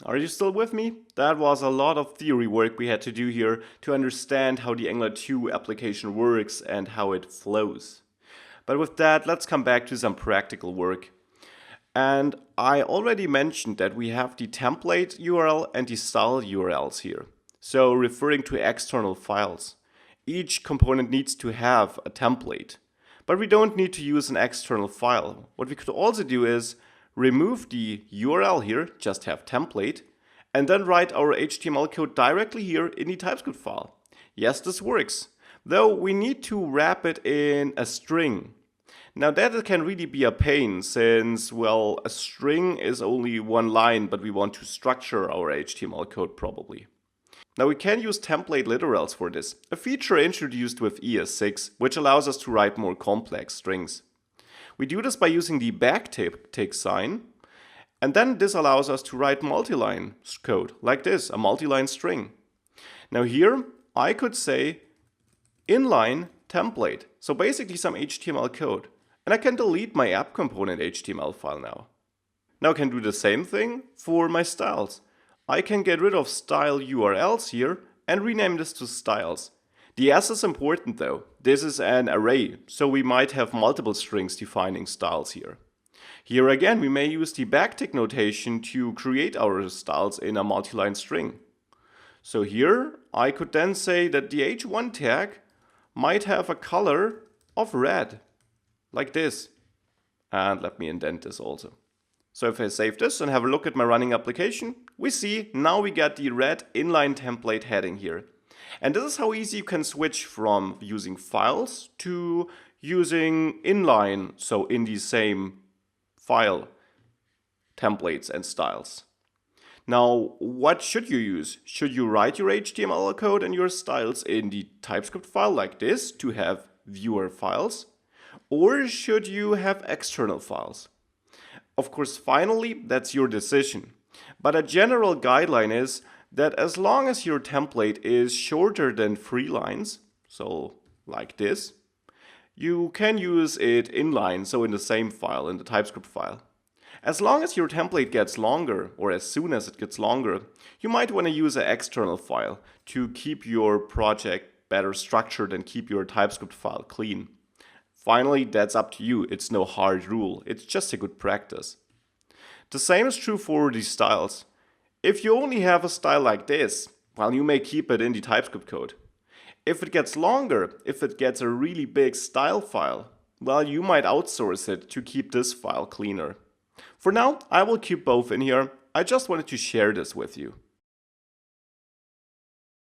Are you still with me? That was a lot of theory work we had to do here to understand how the Angular 2 application works and how it flows. But with that, let's come back to some practical work. And I already mentioned that we have the template URL and the style URLs here. So referring to external files. Each component needs to have a template. But we don't need to use an external file. What we could also do is remove the URL here, just have template, and then write our HTML code directly here in the TypeScript file. Yes, this works, though we need to wrap it in a string. Now that can really be a pain since, well, a string is only one line, but we want to structure our HTML code probably. Now we can use template literals for this, a feature introduced with ES6, which allows us to write more complex strings. We do this by using the backtick sign, and then this allows us to write multi-line code, like this, a multi-line string. Now here, I could say inline template, so basically some HTML code. And I can delete my app component HTML file now. Now I can do the same thing for my styles. I can get rid of style URLs here and rename this to styles. The S is important though. This is an array, so we might have multiple strings defining styles here. Here again, we may use the backtick notation to create our styles in a multi-line string. So here, I could then say that the h1 tag might have a color of red, like this. And let me indent this also. So if I save this and have a look at my running application, we see now we get the red inline template heading here. And this is how easy you can switch from using files to using inline, so in the same file, templates and styles. Now, what should you use? Should you write your HTML code and your styles in the TypeScript file like this to have viewer files? Or should you have external files? Of course, finally, that's your decision. But a general guideline is that as long as your template is shorter than 3 lines, so like this, you can use it inline, so in the same file, in the TypeScript file. As long as your template gets longer, or as soon as it gets longer, you might want to use an external file to keep your project better structured and keep your TypeScript file clean. Finally, that's up to you. It's no hard rule. It's just a good practice. The same is true for the styles. If you only have a style like this, well, you may keep it in the TypeScript code. If it gets longer, if it gets a really big style file, well, you might outsource it to keep this file cleaner. For now, I will keep both in here. I just wanted to share this with you.